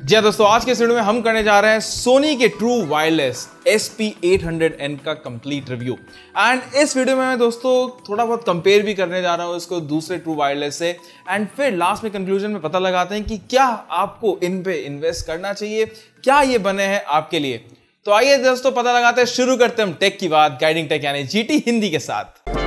जी हाँ दोस्तों, आज के इस वीडियो में हम करने जा रहे हैं सोनी के ट्रू वायरलेस SP800N का कंप्लीट रिव्यू। एंड इस वीडियो में मैं दोस्तों थोड़ा बहुत कंपेयर भी करने जा रहा हूँ इसको दूसरे ट्रू वायरलेस से। एंड फिर लास्ट में कंक्लूजन में पता लगाते हैं कि क्या आपको इन पे इन्वेस्ट करना चाहिए, क्या ये बने हैं आपके लिए। तो आइए दोस्तों पता लगाते हैं, शुरू करते हैं हम टेक की बात गाइडिंग टेक यानी GT हिंदी के साथ।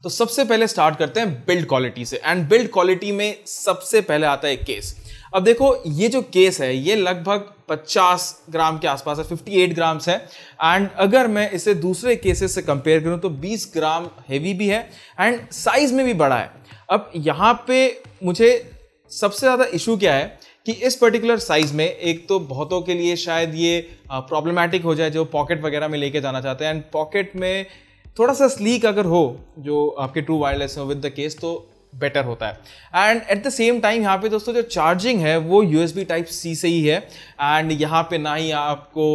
तो सबसे पहले स्टार्ट करते हैं बिल्ड क्वालिटी से। एंड बिल्ड क्वालिटी में सबसे पहले आता है केस। अब देखो ये जो केस है ये लगभग 50 ग्राम के आसपास है, 58 ग्राम्स है। एंड अगर मैं इसे दूसरे केसेस से कंपेयर करूं तो 20 ग्राम हेवी भी है एंड साइज में भी बड़ा है। अब यहाँ पे मुझे सबसे ज़्यादा इशू क्या है कि इस पर्टिकुलर साइज में एक तो बहुतों के लिए शायद ये प्रॉब्लमैटिक हो जाए जो पॉकेट वगैरह में लेके जाना चाहते हैं। एंड पॉकेट में थोड़ा सा स्लीक अगर हो जो आपके ट्रू वायरलेस हो विद द केस तो बेटर होता है। And at the same time यहाँ पे दोस्तों जो चार्जिंग है वो USB Type-C से ही है। एंड यहाँ पे ना ही आपको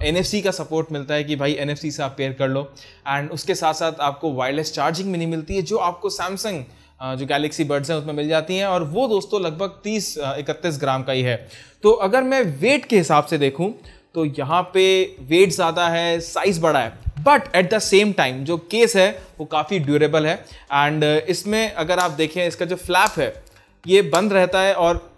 NFC का सपोर्ट मिलता है कि भाई NFC से आप पेयर कर लो। एंड उसके साथ साथ आपको वायरलेस चार्जिंग भी नहीं मिलती है जो आपको सैमसंग जो गैलेक्सी बड्स हैं उसमें मिल जाती हैं, और वो दोस्तों लगभग 30-31 ग्राम का ही है। तो अगर मैं वेट के हिसाब से देखूं तो यहाँ पे वेट ज़्यादा है, साइज बड़ा है, but at the same time जो केस है वो काफ़ी ड्यूरेबल है। एंड इसमें अगर आप देखें इसका जो फ्लैप है ये बंद रहता है और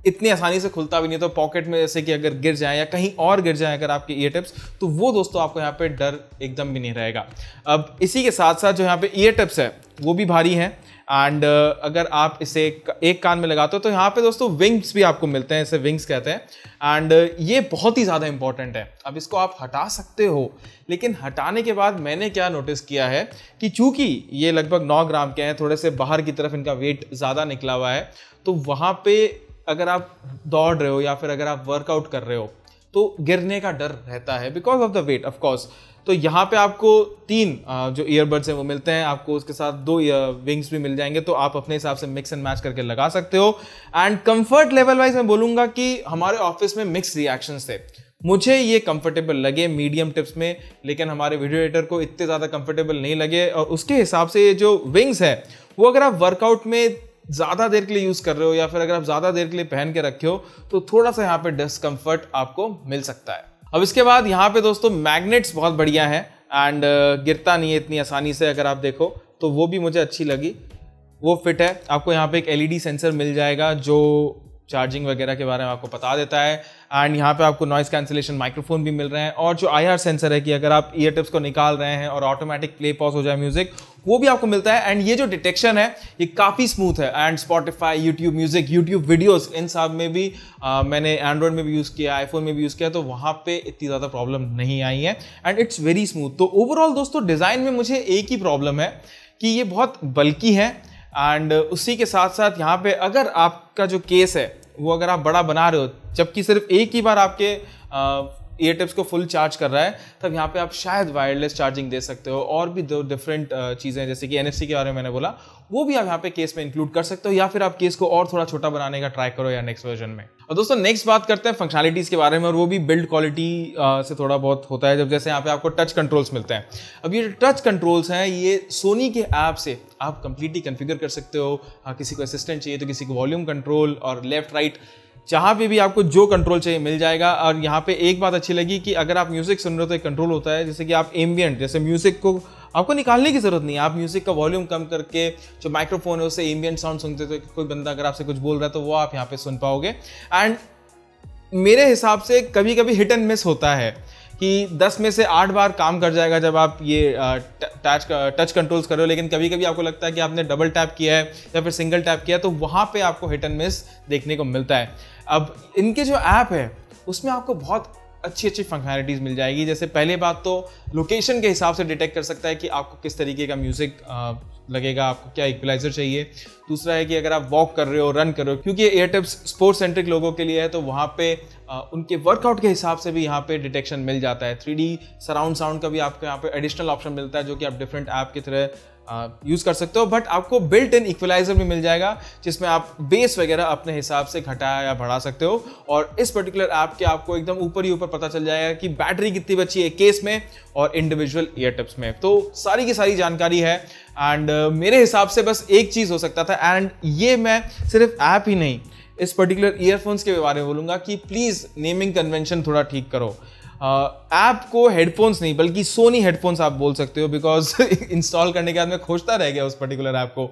इतनी आसानी से खुलता भी नहीं। तो पॉकेट में जैसे कि अगर गिर जाए या कहीं और गिर जाए अगर आपके ईयर टिप्स, तो वो दोस्तों आपको यहाँ पे डर एकदम भी नहीं रहेगा। अब इसी के साथ साथ जो यहाँ पे ईयर टिप्स है वो भी भारी हैं। एंड अगर आप इसे एक कान में लगाते हो तो यहाँ पे दोस्तों विंग्स भी आपको मिलते हैं, इसे विंग्स कहते हैं। एंड ये बहुत ही ज़्यादा इंपॉर्टेंट है। अब इसको आप हटा सकते हो, लेकिन हटाने के बाद मैंने क्या नोटिस किया है कि चूंकि ये लगभग 9 ग्राम के हैं, थोड़े से बाहर की तरफ इनका वेट ज़्यादा निकला हुआ है, तो वहाँ पे अगर आप दौड़ रहे हो या फिर अगर आप वर्कआउट कर रहे हो तो गिरने का डर रहता है because of the weight of course. तो यहाँ पे आपको 3 जो ईयरबड्स हैं वो मिलते हैं, आपको उसके साथ 2 विंग्स भी मिल जाएंगे, तो आप अपने हिसाब से मिक्स एंड मैच करके लगा सकते हो। एंड कंफर्ट लेवल वाइज मैं बोलूँगा कि हमारे ऑफिस में मिक्स रिएक्शंस थे। मुझे ये कंफर्टेबल लगे मीडियम टिप्स में, लेकिन हमारे वीडियो एडिटर को इतने ज़्यादा कंफर्टेबल नहीं लगे। और उसके हिसाब से ये जो विंग्स है वो अगर आप वर्कआउट में ज़्यादा देर के लिए यूज़ कर रहे हो या फिर अगर आप ज़्यादा देर के लिए पहन के रखे हो तो थोड़ा सा यहाँ पे डिस्कम्फर्ट आपको मिल सकता है। अब इसके बाद यहाँ पे दोस्तों मैग्नेट्स बहुत बढ़िया है एंड गिरता नहीं है इतनी आसानी से। अगर आप देखो तो वो भी मुझे अच्छी लगी, वो फिट है। आपको यहाँ पे एक LED सेंसर मिल जाएगा जो चार्जिंग वगैरह के बारे में आपको बता देता है। एंड यहाँ पे आपको नॉइस कैंसिलेशन माइक्रोफोन भी मिल रहे हैं, और जो IR सेंसर है कि अगर आप ईयर टिप्स को निकाल रहे हैं और ऑटोमेटिक प्ले पॉज हो जाए म्यूजिक, वो भी आपको मिलता है। एंड ये जो डिटेक्शन है ये काफ़ी स्मूथ है। And Spotify, YouTube music, YouTube videos, इन सब में भी मैंने एंड्रॉइड में भी यूज़ किया, आईफोन में भी यूज़ किया, तो वहाँ पे इतनी ज़्यादा प्रॉब्लम नहीं आई है एंड इट्स वेरी स्मूथ। तो ओवरऑल दोस्तों डिज़ाइन में मुझे एक ही प्रॉब्लम है कि ये बहुत बल्कि है। एंड उसी के साथ साथ यहाँ पे अगर आपका जो केस है वो अगर आप बड़ा बना रहे हो, जबकि सिर्फ एक ही बार आपके ईयर टिप्स को फुल चार्ज कर रहा है, तब यहाँ पे आप शायद वायरलेस चार्जिंग दे सकते हो। और भी 2 डिफरेंट चीज़ें जैसे कि NFC के बारे में मैंने बोला, वो भी आप यहाँ पे केस में इंक्लूड कर सकते हो, या फिर आप केस को और थोड़ा छोटा बनाने का ट्राई करो या नेक्स्ट वर्जन में। और दोस्तों नेक्स्ट बात करते हैं फंक्शनैलिटीज़ के बारे में, और वो भी बिल्ड क्वालिटी से थोड़ा बहुत होता है। जब जैसे यहाँ पे आपको टच कंट्रोल्स मिलते हैं। अब ये जो टच कंट्रोल्स हैं ये सोनी के ऐप से आप कंप्लीटली कन्फिगर कर सकते हो। किसी को असिस्टेंट चाहिए तो किसी को वॉल्यूम कंट्रोल और लेफ्ट राइट, जहाँ पे भी आपको जो कंट्रोल चाहिए मिल जाएगा। और यहाँ पे एक बात अच्छी लगी कि अगर आप म्यूजिक सुन रहे हो तो एक कंट्रोल होता है, जैसे कि आप एम्बियंट, जैसे म्यूजिक को आपको निकालने की जरूरत नहीं है, आप म्यूजिक का वॉल्यूम कम करके जो माइक्रोफोन है उससे एम्बियंट साउंड सुनते हो, तो कोई बंदा अगर आपसे कुछ बोल रहा है तो वो आप यहाँ पे सुन पाओगे। एंड मेरे हिसाब से कभी कभी हिट एंड मिस होता है कि 10 में से 8 बार काम कर जाएगा जब आप ये टच कंट्रोल्स कर रहे हो, लेकिन कभी कभी आपको लगता है कि आपने डबल टैप किया है या फिर सिंगल टैप किया है, तो वहाँ पे आपको हिट एंड मिस देखने को मिलता है। अब इनके जो ऐप है उसमें आपको बहुत अच्छी फंक्शनैलिटीज़ मिल जाएगी। जैसे पहले बात तो लोकेशन के हिसाब से डिटेक्ट कर सकता है कि आपको किस तरीके का म्यूज़िक लगेगा, आपको क्या इक्वलाइजर चाहिए। दूसरा है कि अगर आप वॉक कर रहे हो, रन कर रहे हो, क्योंकि ईयर टिप्स स्पोर्ट्स सेंट्रिक लोगों के लिए है, तो वहाँ पे उनके वर्कआउट के हिसाब से भी यहाँ पे डिटेक्शन मिल जाता है। 3D सराउंड साउंड का भी आपको यहाँ पे एडिशनल ऑप्शन मिलता है जो कि आप डिफरेंट ऐप की तरह यूज़ कर सकते हो। बट आपको बिल्ट इन इक्वलाइजर भी मिल जाएगा जिसमें आप बेस वगैरह अपने हिसाब से घटा या बढ़ा सकते हो। और इस पर्टिकुलर ऐप के आपको एकदम ऊपर ही ऊपर पता चल जाएगा कि बैटरी कितनी बची है केस में और इंडिविजुअल ईयर टिप्स में। तो सारी की सारी जानकारी है। एंड मेरे हिसाब से बस एक चीज़ हो सकता था, एंड ये मैं सिर्फ ऐप ही नहीं, इस पर्टिकुलर ईयरफोन्स के बारे में बोलूँगा कि प्लीज़ नेमिंग कन्वेंशन थोड़ा ठीक करो। ऐप को हेडफोन्स नहीं बल्कि सोनी हेडफोन्स आप बोल सकते हो, बिकॉज इंस्टॉल करने के बाद मैं खोजता रह गया उस पर्टिकुलर ऐप को।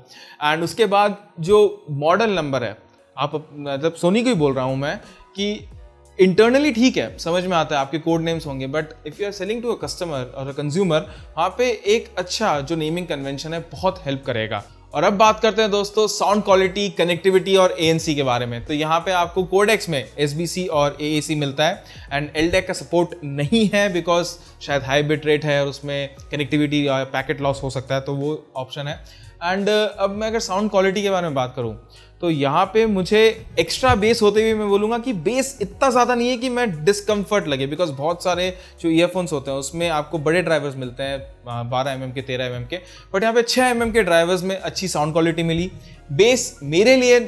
एंड उसके बाद जो मॉडल नंबर है, आप मतलब सोनी को ही बोल रहा हूँ मैं, कि इंटरनली ठीक है, समझ में आता है, आपके कोड नेम्स होंगे, but if you are selling to a customer और अ कंज्यूमर, वहाँ पे एक अच्छा जो नेमिंग कन्वेंशन है बहुत हेल्प करेगा। और अब बात करते हैं दोस्तों साउंड क्वालिटी, कनेक्टिविटी और ANC के बारे में। तो यहाँ पे आपको कोडेक्स में SBC और AAC मिलता है, एंड LDAC का सपोर्ट नहीं है बिकॉज शायद हाई बिट रेट है और उसमें कनेक्टिविटी या पैकेट लॉस हो सकता है, तो वो ऑप्शन है। एंड अब मैं अगर साउंड क्वालिटी के बारे में बात करूँ तो यहाँ पे मुझे एक्स्ट्रा बेस होते हुए मैं बोलूँगा कि बेस इतना ज़्यादा नहीं है कि मैं डिस्कम्फर्ट लगे, बिकॉज बहुत सारे जो ईयरफोन्स होते हैं उसमें आपको बड़े ड्राइवर्स मिलते हैं 12 mm के, 13 mm के, बट यहाँ पे 6 mm के ड्राइवर्स में अच्छी साउंड क्वालिटी मिली। बेस मेरे लिए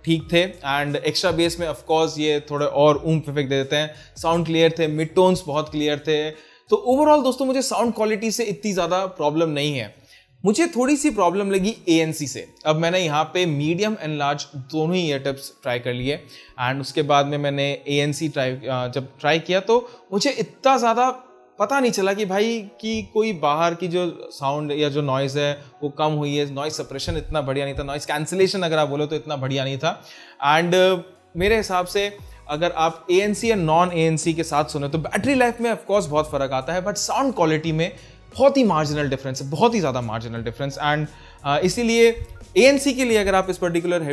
ठीक थे, एंड एक्स्ट्रा बेस में ऑफकोर्स ये थोड़े और ऊम्फ इफेक्ट दे देते हैं। साउंड क्लियर थे, मिड टोन्स बहुत क्लियर थे। तो ओवरऑल दोस्तों मुझे साउंड क्वालिटी से इतनी ज़्यादा प्रॉब्लम नहीं है। मुझे थोड़ी सी प्रॉब्लम लगी ANC से। अब मैंने यहाँ पे मीडियम एंड लार्ज दोनों ही ईयर टिप्स ट्राई कर लिए, एंड उसके बाद में मैंने ANC जब ट्राई किया तो मुझे इतना ज़्यादा पता नहीं चला कि भाई कि कोई बाहर की जो साउंड या जो नॉइज़ है वो कम हुई है। नॉइज़ सप्रेशन इतना बढ़िया नहीं था, नॉइज़ कैंसिलेशन अगर आप बोलो तो इतना बढ़िया नहीं था। एंड मेरे हिसाब से अगर आप ANC या नॉन ANC के साथ सुने तो बैटरी लाइफ में ऑफकोर्स बहुत फ़र्क आता है, बट साउंड क्वालिटी में बहुत ही मार्जिनल डिफरेंस है, बहुत ही ज़्यादा मार्जिनल डिफरेंस। एंड इसीलिए ANC के लिए अगर आप इस पर्टिकुलर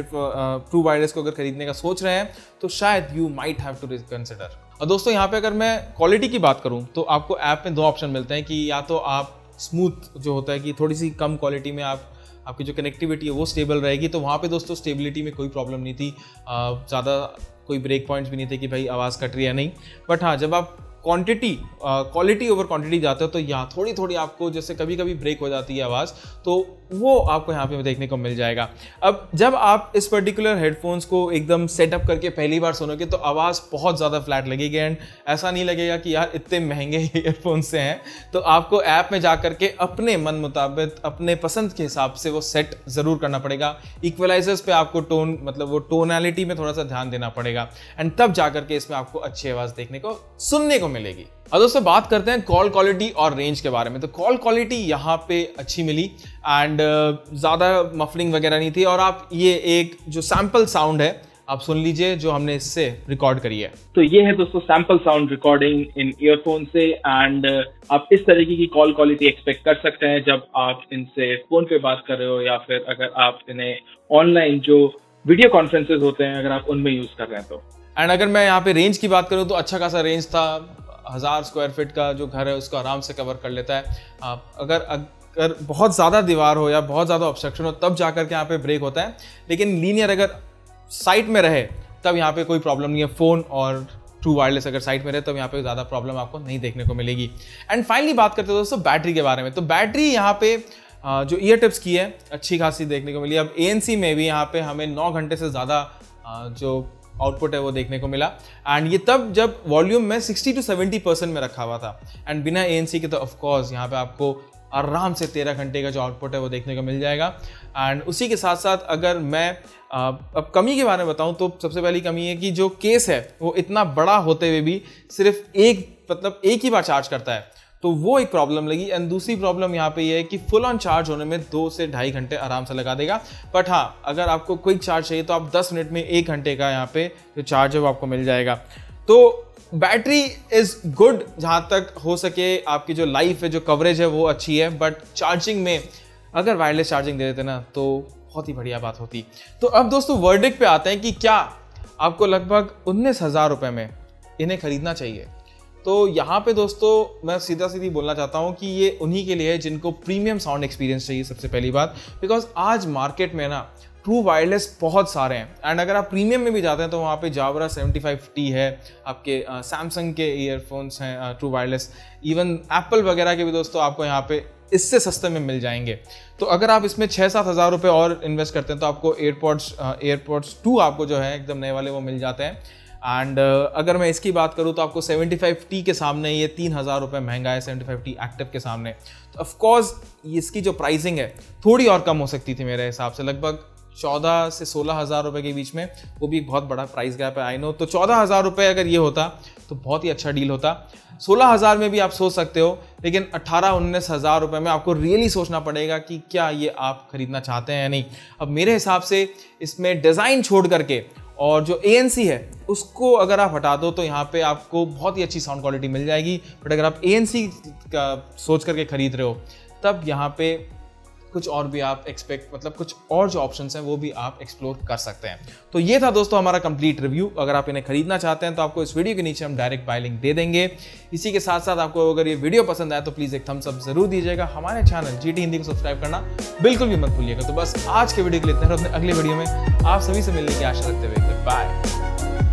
ट्रू वायरलेस को अगर खरीदने का सोच रहे हैं तो शायद you might have to consider. और दोस्तों यहाँ पे अगर मैं क्वालिटी की बात करूँ तो आपको ऐप में 2 ऑप्शन मिलते हैं कि या तो आप स्मूथ जो होता है कि थोड़ी सी कम क्वालिटी में आपकी जो कनेक्टिविटी है वो स्टेबल रहेगी, तो वहाँ पे दोस्तों स्टेबिलिटी में कोई प्रॉब्लम नहीं थी, ज़्यादा कोई ब्रेक पॉइंट्स भी नहीं थे कि भाई आवाज़ कट रही है नहीं। बट हाँ, जब आप क्वालिटी ओवर क्वांटिटी जाते हो तो यहाँ थोड़ी थोड़ी आपको जैसे कभी कभी ब्रेक हो जाती है आवाज़, तो वो आपको यहाँ पे देखने को मिल जाएगा। अब जब आप इस पर्टिकुलर हेडफोन्स को एकदम सेटअप करके पहली बार सुनोगे तो आवाज़ बहुत ज़्यादा फ्लैट लगेगी, एंड ऐसा नहीं लगेगा कि यार इतने महंगे ईयरफोन्स से हैं। तो आपको ऐप में जा करके अपने मन मुताबिक अपने पसंद के हिसाब से वो सेट ज़रूर करना पड़ेगा। इक्वलाइजर्स पे आपको टोन मतलब वो टोनैलिटी में थोड़ा सा ध्यान देना पड़ेगा, एंड तब जा करके इसमें आपको अच्छी आवाज़ देखने को सुनने को मिलेगी। अब दोस्तों बात करते हैं कॉल क्वालिटी और रेंज के बारे में। तो कॉल क्वालिटी यहाँ पे अच्छी मिली, एंड ज़्यादा मफलिंग वगैरह नहीं थी। और आप ये एक जो सैम्पल साउंड है आप सुन लीजिए जो हमने इससे रिकॉर्ड करी है। तो ये है दोस्तों sample sound recording in earphone से, एंड आप इस तरीके की कॉल क्वालिटी एक्सपेक्ट कर सकते हैं जब आप इनसे फोन पे बात कर रहे हो, या फिर अगर आप इन्हें ऑनलाइन जो वीडियो कॉन्फ्रेंसेज होते हैं अगर आप उनमें यूज कर रहे हैं तो। एंड अगर मैं यहाँ पे रेंज की बात करूँ तो अच्छा खासा रेंज था। 1000 स्क्वायर फीट का जो घर है उसको आराम से कवर कर लेता है। अगर बहुत ज़्यादा दीवार हो या बहुत ज़्यादा ऑब्स्ट्रक्शन हो तब जाकर के यहाँ पे ब्रेक होता है, लेकिन लीनियर अगर साइट में रहे तब यहाँ पे कोई प्रॉब्लम नहीं है। फ़ोन और ट्रू वायरलेस अगर साइट में रहे तब यहाँ पे ज़्यादा प्रॉब्लम आपको नहीं देखने को मिलेगी। एंड फाइनली बात करते हैं दोस्तों बैटरी के बारे में। तो बैटरी यहाँ पे जो ईयर टिप्स की है अच्छी खासी देखने को मिली। अब ANC में भी यहाँ पे हमें 9 घंटे से ज़्यादा जो आउटपुट है वो देखने को मिला, एंड ये तब जब वॉल्यूम में 60 to 70% में रखा हुआ था। एंड बिना ANC के तो ऑफकोर्स यहाँ पे आपको आराम से 13 घंटे का जो आउटपुट है वो देखने को मिल जाएगा। एंड उसी के साथ साथ अगर मैं अब कमी के बारे में बताऊं तो सबसे पहली कमी है कि जो केस है वो इतना बड़ा होते हुए भी सिर्फ एक ही बार चार्ज करता है, तो वो एक प्रॉब्लम लगी। एंड दूसरी प्रॉब्लम यहाँ पे ये है कि फुल ऑन चार्ज होने में 2 से 2.5 घंटे आराम से लगा देगा। बट हाँ, अगर आपको क्विक चार्ज चाहिए तो आप 10 मिनट में 1 घंटे का यहाँ पे जो चार्ज है वो आपको मिल जाएगा। तो बैटरी इज़ गुड, जहाँ तक हो सके आपकी जो लाइफ है, जो कवरेज है वो अच्छी है, बट चार्जिंग में अगर वायरलेस चार्जिंग दे देते ना तो बहुत ही बढ़िया बात होती। तो अब दोस्तों वर्डिक्ट पे आते हैं कि क्या आपको लगभग 19,000 रुपये में इन्हें खरीदना चाहिए। तो यहाँ पे दोस्तों मैं सीधा सीधी बोलना चाहता हूँ कि ये उन्हीं के लिए है जिनको प्रीमियम साउंड एक्सपीरियंस चाहिए सबसे पहली बात, बिकॉज आज मार्केट में ना ट्रू वायरलेस बहुत सारे हैं। एंड अगर आप प्रीमियम में भी जाते हैं तो वहाँ पे जावरा 75T है, आपके सैमसंग के ईयरफोन्स हैं ट्रू वायरलेस, इवन एप्पल वगैरह के भी दोस्तों आपको यहाँ पे इससे सस्ते में मिल जाएंगे। तो अगर आप इसमें 6-7 हज़ार रुपये और इन्वेस्ट करते हैं तो आपको एयरपॉड्स 2 आपको जो है एकदम नए वाले वो मिल जाते हैं। एंड अगर मैं इसकी बात करूँ तो आपको 75T के सामने ये 3,000 रुपये महंगा है, 75T एक्टिव के सामने। तो ऑफकोर्स इसकी जो प्राइसिंग है थोड़ी और कम हो सकती थी मेरे हिसाब से, लगभग 14 से 16 हज़ार रुपये के बीच में, वो भी एक बहुत बड़ा प्राइस गैप है आई नो। तो 14 हज़ार रुपये अगर ये होता तो बहुत ही अच्छा डील होता। 16 हज़ार में भी आप सोच सकते हो, लेकिन 18-19 हज़ार रुपये में आपको रियली सोचना पड़ेगा कि क्या ये आप खरीदना चाहते हैं या नहीं। अब मेरे हिसाब से इसमें डिज़ाइन छोड़ करके और जो ANC है उसको अगर आप हटा दो तो यहाँ पे आपको बहुत ही अच्छी साउंड क्वालिटी मिल जाएगी। बट अगर आप ANC का सोच करके खरीद रहे हो तब यहाँ पे कुछ और भी आप कुछ और जो ऑप्शंस हैं वो भी आप एक्सप्लोर कर सकते हैं। तो ये था दोस्तों हमारा कंप्लीट रिव्यू। अगर आप इन्हें खरीदना चाहते हैं तो आपको इस वीडियो के नीचे हम डायरेक्ट बाय लिंक दे देंगे। इसी के साथ साथ आपको अगर ये वीडियो पसंद आए तो प्लीज़ एक थम्स अप जरूर दीजिएगा। हमारे चैनल GT हिंदी को सब्सक्राइब करना बिल्कुल भी मत भूलिएगा। तो बस आज के वीडियो के लिए इतना, अगले वीडियो में आप सभी से मिलने की आशा रखते हुए बाय।